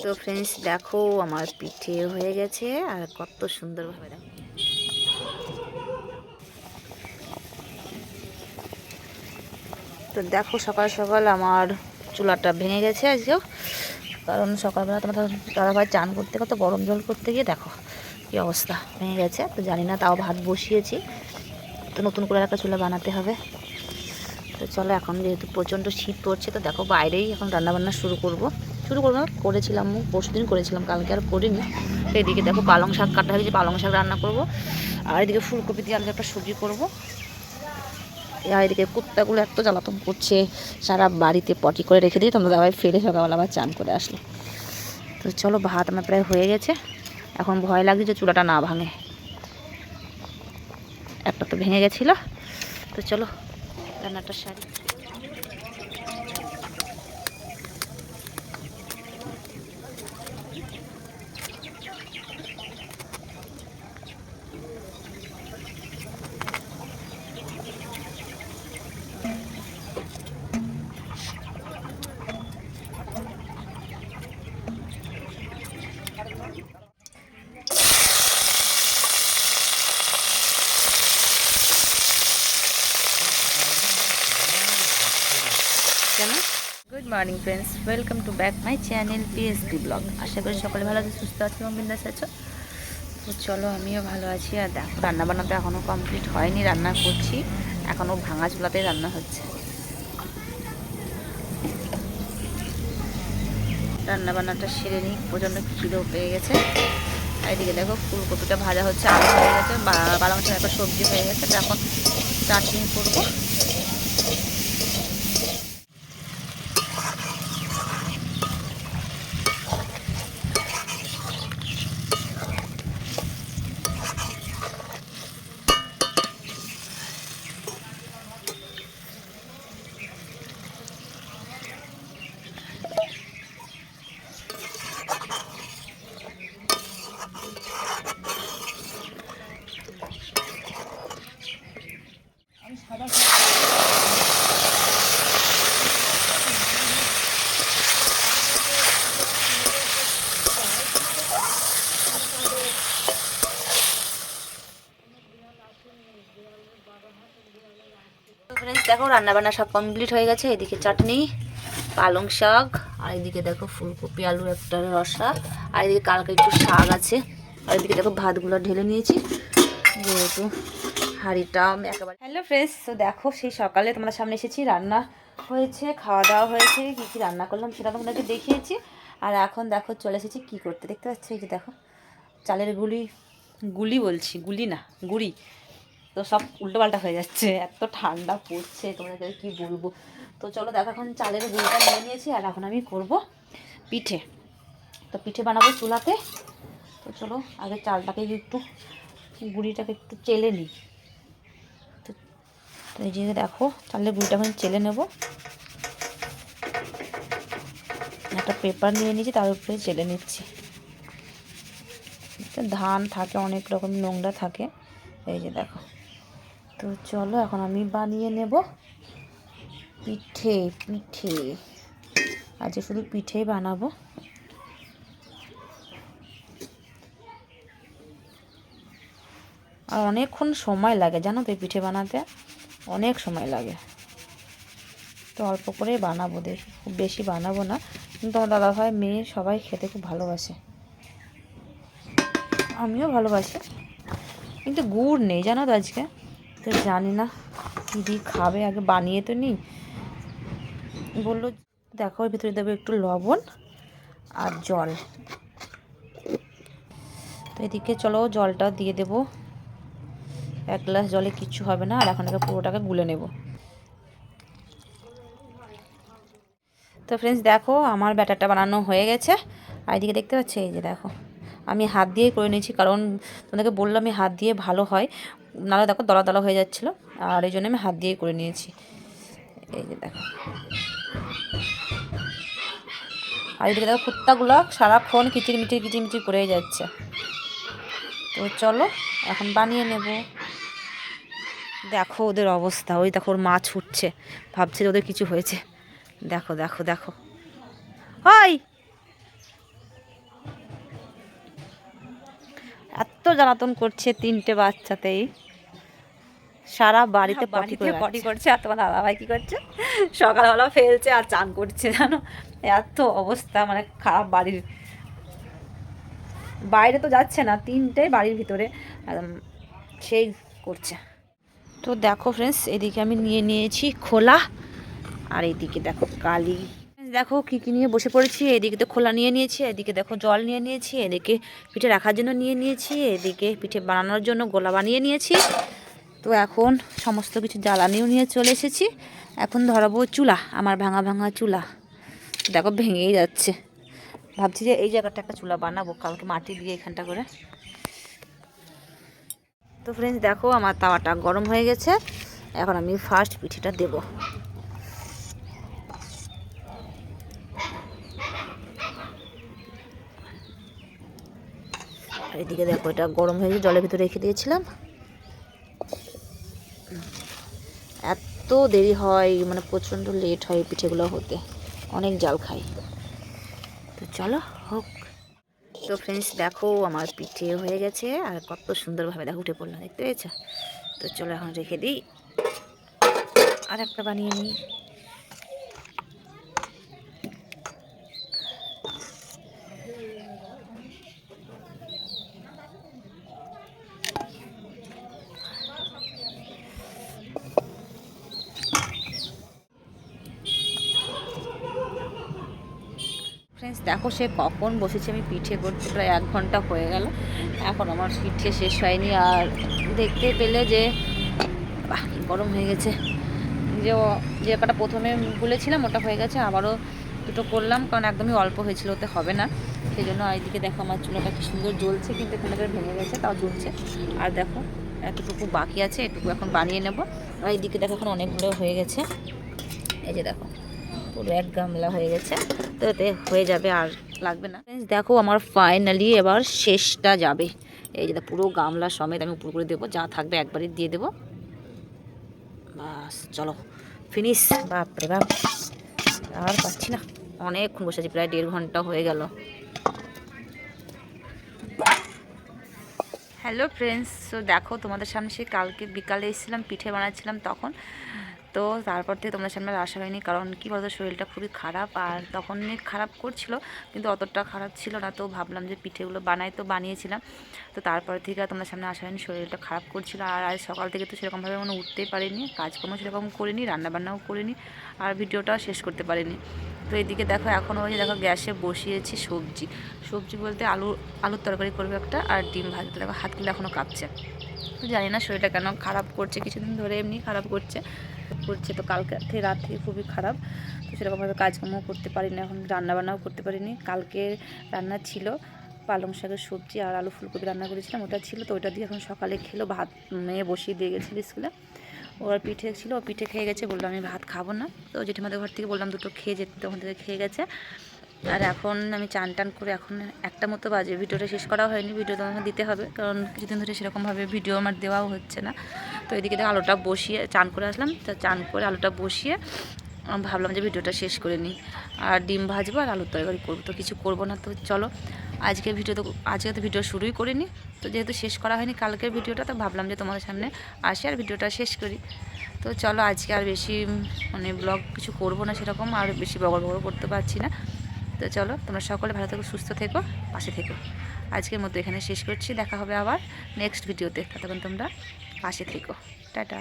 তো ফ্রেন্ডস দেখো আমার পিঠে হয়ে গেছে আর কত সুন্দরভাবে দেখো। তো দেখো সকাল সকাল আমার চুলাটা ভেঙে গেছে আজকেও, কারণ সকালবেলা তোমার দাদাভাই চান করতে কত গরম জল করতে গিয়ে দেখো কী অবস্থা ভেঙে গেছে। তো জানি না, তাও ভাত বসিয়েছি, তো নতুন করে একটা চুলা বানাতে হবে। তো চলো এখন যেহেতু প্রচণ্ড শীত পড়ছে, তো দেখো বাইরেই এখন রান্নাবান্না শুরু করবো করেছিলাম পরশুদিন করেছিলাম, কালকে আর করিনি। তো এদিকে দেখো পালং শাক কাটা হয়েছে, পালং শাক রান্না করব, আর এদিকে ফুলকপি দিয়ে আলাদা একটা সবজি করবো। আর এদিকে কুত্তাগুলো এত জ্বালাতন করছে, সারা বাড়িতে পটি করে রেখে দিয়ে তোমরা দাবাই ফেলে সকালবেলা আবার চান করে আসলো। তো চলো ভাত আমার প্রায় হয়ে গেছে, এখন ভয় লাগছে যে চুলাটা না ভাঙে, একটা তো ভেঙে গেছিলো। তো চলো রান্নাটা সারি। কেন good morning friends, welcome to back my channel PSP blog. আশা করি সকালে ভালো আছে, সুস্থ আছো এবং বিন্দাস আছো। তো চলো আমিও ভালো আছি। আর দেখো রান্নাবান্না তো এখনও কমপ্লিট হয়নি, রান্না করছি, এখনও ভাঙা চুলাতেই রান্না হচ্ছে। রান্নাবান্নাটা সেরে নিই, প্রচণ্ড খিদেও পেয়ে গেছে। আর এদিকে দেখো ফুলকপিটা ভাজা হচ্ছে, আলু হয়ে গেছে, পালং শাক একটা সবজি হয়ে গেছে। তো এখন চাটনি করবো। ফ্রেন্ডস দেখো রান্নাবান্না সব কমপ্লিট হয়ে গেছে। এদিকে চাটনি, পালং শাক, আর এদিকে দেখো ফুলকপি আলু একটা রসা, আর এদিকে কালকে একটু শাক আছে। আর এদিকে দেখো ভাতগুলো ঢেলে নিয়েছি, যেহেতু হাঁড়িটা একেবারে। হ্যালো ফ্রেন্ডস, তো দেখো সেই সকালে তোমাদের সামনে এসেছি, রান্না হয়েছে, খাওয়া দাওয়া হয়েছে, কী কী রান্না করলাম সেটা তোমাদেরকে দেখিয়েছি। আর এখন দেখো চলে এসেছি কী করতে, দেখতে পাচ্ছি এই যে দেখো চালের গুলি না গুড়ি, তো সব উল্টোপাল্টা হয়ে যাচ্ছে, এত ঠান্ডা পড়ছে তোমাদের কি বলবো। তো চলো দেখো এখন চালের গুঁড়িটা নিয়ে নিয়েছি, আর এখন আমি করব পিঠে। তো পিঠে বানাবো চুলাতে। তো চলো আগে চালটাকে একটু গুঁড়িটাকে একটু চেলে নিই। তো এই যে দেখো চালের গুঁড়িটা এখন চেলে নেব, একটা পেপার নিয়ে নিয়েছি, তার উপরে চেলে নিচ্ছি। ধান থাকে, অনেক রকম নোংরা থাকে, এই যে দেখো। তো চলো এখন আমি বানিয়ে নেব পিঠে। আজ শুধু পিঠেই বানাবো। আর অনেকক্ষণ সময় লাগে জানো তো, এই পিঠে বানাতে অনেক সময় লাগে। তো অল্প করেই বানাবো, দেখি খুব বেশি বানাবো না, কিন্তু আমার দাদাভাই মেয়ে সবাই খেতে খুব ভালোবাসে, আমিও ভালোবাসি। কিন্তু গুড় নেই জানো তো আজকে, তো জানি না কী দিয়ে খাবে, আগে বানিয়ে তো নিই। বললো দেখো ওর ভিতরে দেবো একটু লবণ আর জল। তো এদিকে চলো জলটা দিয়ে দেবো, 1 গ্লাস জলে কিচ্ছু হবে না। আর এখন একে পুরোটাকে গুলে নেব। তো ফ্রেন্ডস দেখো আমার ব্যাটারটা বানানো হয়ে গেছে। আর এদিকে দেখতে পাচ্ছি এই যে দেখো আমি হাত দিয়েই করে নিয়েছি, কারণ তোমাদেরকে বললাম আমি হাত দিয়ে ভালো হয়, নাহলে দেখো দলা দলা হয়ে যাচ্ছিলো, আর এই জন্য আমি হাত দিয়েই করে নিয়েছি। এই যে দেখো, আর এদিকে দেখো কুত্তাগুলো সারাক্ষণ কিচিরমিচির করেই যাচ্ছে। তো চলো এখন বানিয়ে নেব। দেখো ওদের অবস্থা, ওই দেখো ওর মা ছুটছে, ভাবছে যে ওদের কিছু হয়েছে। দেখো দেখো দেখো, ওই এত জ্বালাতন করছে 3টে বাচ্চাতেই, সারা বাড়িতে পটি করছে। আর তোমার দাদাভাই কী করছে, সকালবেলা ফেলছে আর চান করছে, জানো এত অবস্থা মানে খারাপ বাড়ির। বাইরে তো যাচ্ছে না, 3টে বাড়ির ভিতরে একদম সেই করছে। তো দেখো ফ্রেন্ডস, এদিকে আমি নিয়ে নিয়েছি খোলা, আর এইদিকে দেখো কালি। দেখো কী কী নিয়ে বসে পড়েছি। এদিকে তো খোলা নিয়ে নিয়েছি, এদিকে দেখো জল নিয়ে নিয়েছি, এদিকে পিঠে রাখার জন্য নিয়ে নিয়েছি, এদিকে পিঠে বানানোর জন্য গোলা বানিয়ে নিয়েছি। তো এখন সমস্ত কিছু জ্বালানিও নিয়ে চলে এসেছি। এখন ধরাবো চুলা, আমার ভাঙা ভাঙা চুলা। দেখো ভেঙেই যাচ্ছে। ভাবছি যে এই জায়গাটা একটা চুলা বানাবো কালকে মাটি দিয়ে এখানটা করে। তো ফ্রেন্ডস দেখো আমার তাওয়াটা গরম হয়ে গেছে, এখন আমি ফার্স্ট পিঠেটা দেবো। এদিকে দেখো এটা গরম হয়ে গেছে, জলের ভিতরে রেখে দিয়েছিলাম। এত দেরি হয়, মানে প্রচণ্ড লেট হয় পিঠেগুলো হতে, অনেক জাল খাই। তো চলো হোক। তো ফ্রেন্ডস দেখো আমার পিঠে হয়ে গেছে, আর কত সুন্দরভাবে দেখো উঠে পড়লো, দেখতে পেয়েছো? তো চলো এখন রেখে দিই, আর একটা বানিয়ে নিই। ফ্রেন্ডস দেখো সে কখন বসেছে আমি পিঠে করতে, প্রায় 1 ঘন্টা হয়ে গেল, এখন আমার পিঠে শেষ হয়নি। আর দেখতে পেলে যে বাহ গরম হয়ে গেছে। যে কটা প্রথমে বলেছিলাম ওটা হয়ে গেছে, আবারও দুটো করলাম, কারণ একদমই অল্প হয়েছিল, ওতে হবে না। সেই জন্য এইদিকে দেখো আমার চুলাটা কি সুন্দর জ্বলছে, কিন্তু এখানে ভেঙে গেছে, তাও জ্বলছে। আর দেখো এতটুকু বাকি আছে, এটুকু এখন বানিয়ে নেব। আর এইদিকে দেখো এখন অনেকগুলো হয়ে গেছে, এই যে দেখো পুরো 1 গামলা হয়ে গেছে। তো এতে হয়ে যাবে, আর লাগবে না। দেখো আমার ফাইনালি এবার শেষটা যাবে, এই যে পুরো গামলা সমেত আমি উপর করে দেবো, যা থাকবে একবারই দিয়ে দেবো, বাস চলো ফিনিশ। বাপরে বাপ, আর পাচ্ছি না, অনেকক্ষণ বসেছি, প্রায় 1.5 ঘন্টা হয়ে গেল। হ্যালো ফ্রেন্ডস, তো দেখো তোমাদের সামনে সে কালকে বিকালে এসেছিলাম, পিঠে বানাচ্ছিলাম তখন। তো তারপর থেকে তোমাদের সামনে আসা হয়নি, কারণ কী বলতো শরীরটা খুবই খারাপ, আর তখন খারাপ করছিল কিন্তু অতটা খারাপ ছিল না। তো ভাবলাম যে পিঠেগুলো বানাই, তো বানিয়েছিলাম। তো তারপর থেকে তোমাদের সামনে আসা হয়নি, শরীরটা খারাপ করছিল। আর আজ সকাল থেকে তো সেরকমভাবে মনে উঠতেই পারিনি, কাজকর্ম সেরকম করিনি, রান্নাবান্নাও করিনি, আর ভিডিওটাও শেষ করতে পারিনি। তো এদিকে দেখো এখন ওই দেখো গ্যাসে বসিয়েছি সবজি বলতে আলুর তরকারি করবে একটা, আর ডিম ভাজতে। দেখো হাতগুলো এখনও কাঁপছে, তো জানি না শরীরটা কেন খারাপ করছে, কিছুদিন ধরে এমনি খারাপ করছে। তো কালকে রাত থেকে খুবই খারাপ, তো সেরকমভাবে কাজকর্ম করতে পারিনি, এখন রান্নাবান্নাও করতে পারিনি। কালকে রান্না ছিল পালং শাকের সবজি আর আলু ফুলকপি রান্না করেছিলাম, ওটা ছিল, তো ওটা দিয়ে এখন সকালে খেলো। ভাত মেয়ে বসিয়ে দিয়ে গেছিলো স্কুলে, ওর পিঠে ছিল, ও পিঠে খেয়ে গেছে, বললো আমি ভাত খাবো না। তো জেঠিমাদের ঘর থেকে বললাম দুটো খেয়ে যেতে, তখন থেকে খেয়ে গেছে। আর এখন আমি চান টান করে এখন 1টা মতো বাজে, ভিডিওটা শেষ করা হয়নি, ভিডিও তো আমাকে দিতে হবে, কারণ কিছুদিন ধরে সেরকমভাবে ভিডিও আমার দেওয়াও হচ্ছে না। তো এদিকে আলুটা বসিয়ে চান করে আসলাম, তো চান করে আলুটা বসিয়ে ভাবলাম যে ভিডিওটা শেষ করে নিই, আর ডিম ভাজবো আর আলুর তরকারি করবো, তো কিছু করবো না। তো চলো আজকে তো ভিডিও শুরুই করিনি, তো যেহেতু শেষ করা হয়নি কালকের ভিডিওটা, তো ভাবলাম যে তোমাদের সামনে আসি আর ভিডিওটা শেষ করি। তো চলো আজকে আর বেশি মানে ব্লগ কিছু করবো না সেরকম, আর বেশি বগর করতে পারছি না। তো চলো তোমরা সকলে ভালো থেকো, সুস্থ থেকো, পাশে থেকো। আজকের মতো এখানে শেষ করছি, দেখা হবে আবার নেক্সট ভিডিওতে, ততক্ষণ তোমরা পাশে থেকো, টাটা।